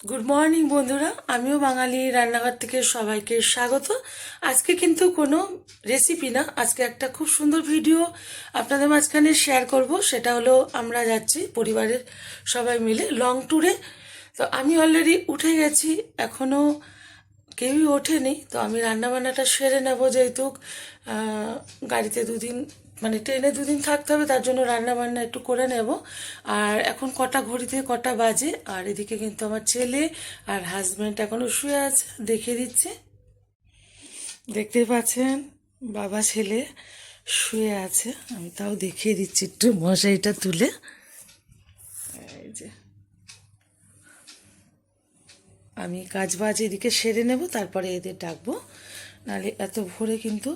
Good morning বন্ধুরা, আমিও বাঙালি রান্নাঘর থেকে সবাইকে স্বাগত। আজকে কিন্তু কোনো রেসিপি না, আজকে একটা খুব সুন্দর ভিডিও আপনাদের মাঝখানে শেয়ার করব। সেটা হলো আমরা যাচ্ছি পরিবারের সবাই মিলে লং ট্যুরে। তো আমি অলরেডি উঠে গেছি, এখনও কেউই ওঠেনি। তো আমি রান্নাবান্নাটা সেরে নেব, যেহেতু গাড়িতে দুদিন মানে ট্রেনে দুদিন থাকতে হবে, তার জন্য রান্নাবান্না একটু করে নেব। আর এখন কটা ঘড়িতে কটা বাজে, আর এদিকে কিন্তু আমার ছেলে আর হাজব্যান্ড এখনও শুয়ে আছে, দেখিয়ে দিচ্ছে। দেখতে পাচ্ছেন বাবা ছেলে শুয়ে আছে, আমি তাও দেখিয়ে দিচ্ছি একটু মশারিটা তুলে। এই যে আমি কাজ বাজ এদিকে সেরে নেব, তারপরে এদের ডাকবো। নাহলে এত ভোরে কিন্তু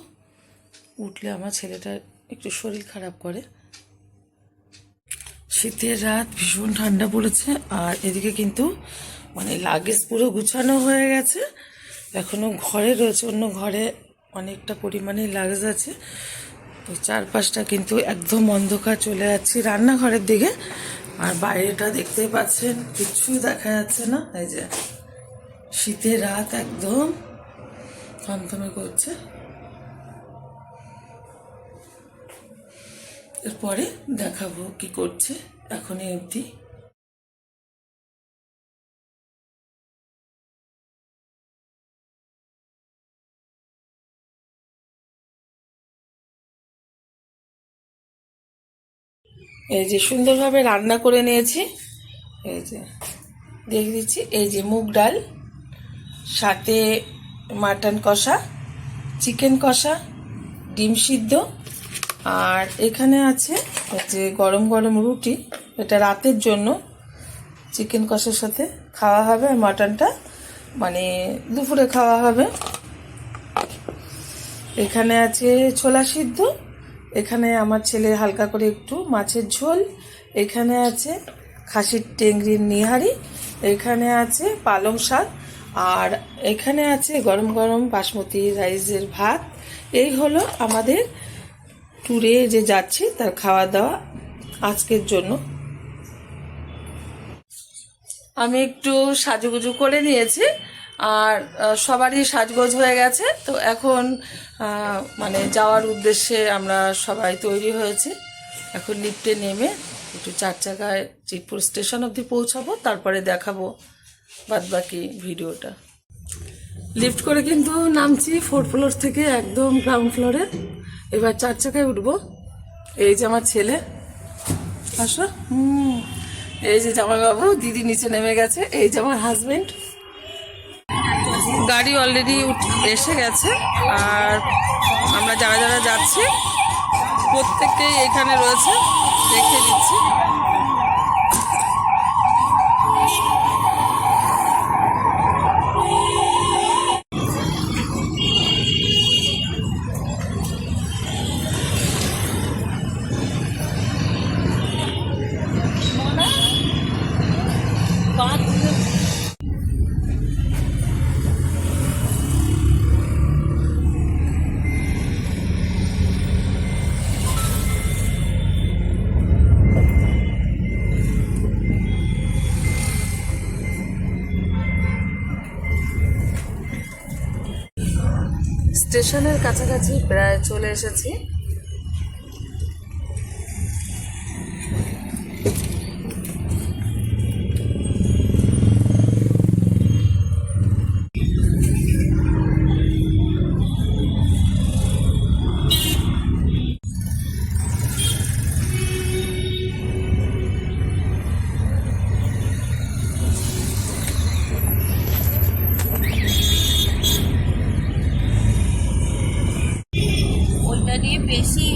উঠলে আমার ছেলেটা একটু শরীর খারাপ করে। শীতের রাত, ভীষণ ঠান্ডা পড়েছে। আর এদিকে কিন্তু মানে লাগেজ পুরো গুছানো হয়ে গেছে, এখনও ঘরে রয়েছে, অন্য ঘরে অনেকটা পরিমাণে লাগেজ আছে। তো চারপাশটা কিন্তু একদম অন্ধকার, চলে যাচ্ছি রান্নাঘরের দিকে। আর বাইরেটা দেখতেই পাচ্ছেন, কিচ্ছুই দেখা যাচ্ছে না। এই যে শীতের রাত একদম থমথমে করছে। এরপরে দেখাবো কি করছে এখনই অবধি। এই যে সুন্দরভাবে রান্না করে নিয়েছি, এই যে দেখে দিচ্ছি। এই যে মুগ ডাল, সাথে মাটন কষা, চিকেন কষা, ডিম সিদ্ধ, আর এখানে আছে যে গরম গরম রুটি। এটা রাতের জন্য চিকেন কষার সাথে খাওয়া হবে, আর মাটনটা মানে দুপুরে খাওয়া হবে। এখানে আছে ছোলা সিদ্ধ, এখানে আমার ছেলে হালকা করে একটু মাছের ঝোল, এখানে আছে খাসির টেংরির নিহারি, এখানে আছে পালং শাক, আর এখানে আছে গরম গরম বাসমতি রাইসের ভাত। এই হলো আমাদের ট্যুরে যে যাচ্ছি তার খাওয়া দাওয়া আজকের জন্য। আমি একটু সাজুগুজু করে নিয়েছি, আর সবারই সাজগোজ হয়ে গেছে। তো এখন মানে যাওয়ার উদ্দেশ্যে আমরা সবাই তৈরি হয়েছি। এখন লিফটে নেমে একটু 4 চাকায় চিতপুর স্টেশন অবধি পৌঁছাবো, তারপরে দেখাবো বাদবাকি ভিডিওটা। লিফট করে কিন্তু নামছি 4 ফ্লোর থেকে, একদম গ্রাউন্ড ফ্লোরে। এবার 4 চাকায় উঠবো। এই যে আমার ছেলে, আসো। এই যে জামাইবাবু, দিদি নিচে নেমে গেছে। এই যে আমার হাজবেন্ড। গাড়ি অলরেডি এসে গেছে, আর আমরা যারা যারা যাচ্ছি প্রত্যেককেই এখানে রয়েছে, রেখে দিচ্ছি। স্টেশনের কাছাকাছি প্রায় চলে এসেছি। ওইটা দিয়ে বেশি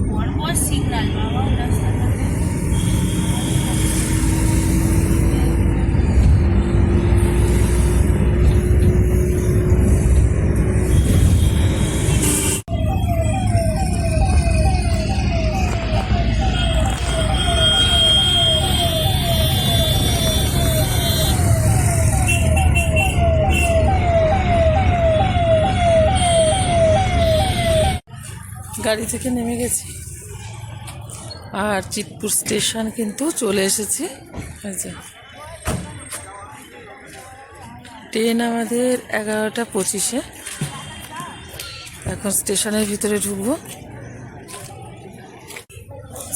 পরপর সিগন্যাল বাবা রাস্তাটাতে। গাড়ি থেকে নেমে গেছি, আর চিতপুর স্টেশন কিন্তু চলে এসেছি। এই যে ট্রেন আমাদের 11:25-এ। এখন স্টেশনের ভিতরে ঢুকবো।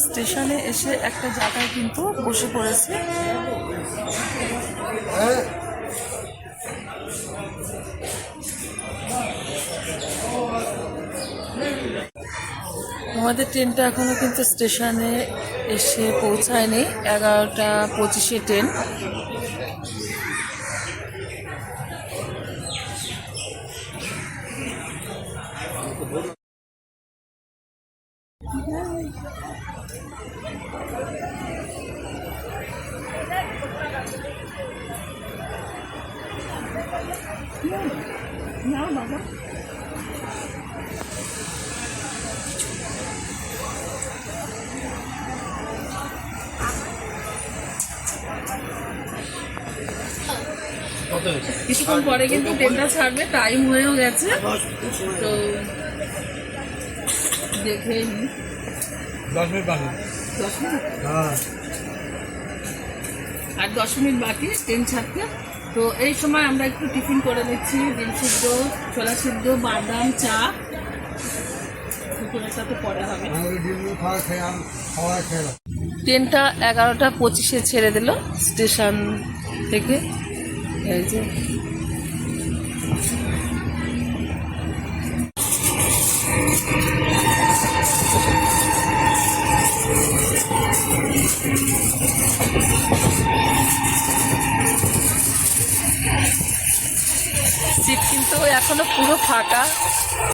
স্টেশনে এসে একটা জায়গায় কিন্তু বসে পড়েছে। আমাদের ট্রেনটা এখনো কিন্তু স্টেশনে এসে পৌঁছায়নি। 11:25-এ ট্রেন। কিছুক্ষণ পরে কিন্তু ট্রেনটা ছাড়বে, টাইম হয়েও গেছে। তো দেখে 10 মিনিট বাকি। 10 মিনিট হ্যাঁ, আর 10 মিনিট বাকি ট্রেন ছাড়তে। তো এই সময় আমরা একটু টিফিন করে নিচ্ছি, ডিম সিদ্ধ, ছোলা সিদ্ধ, বাদাম, চা। দুপুরেরটা তো পরে হবে। আমাদের ডিম খাওয়া খেয়ে ট্রেনটা 11:25-এ ছেড়ে দিল স্টেশন থেকে। এই যে সিট কিন্তু এখনো পুরো ফাঁকা।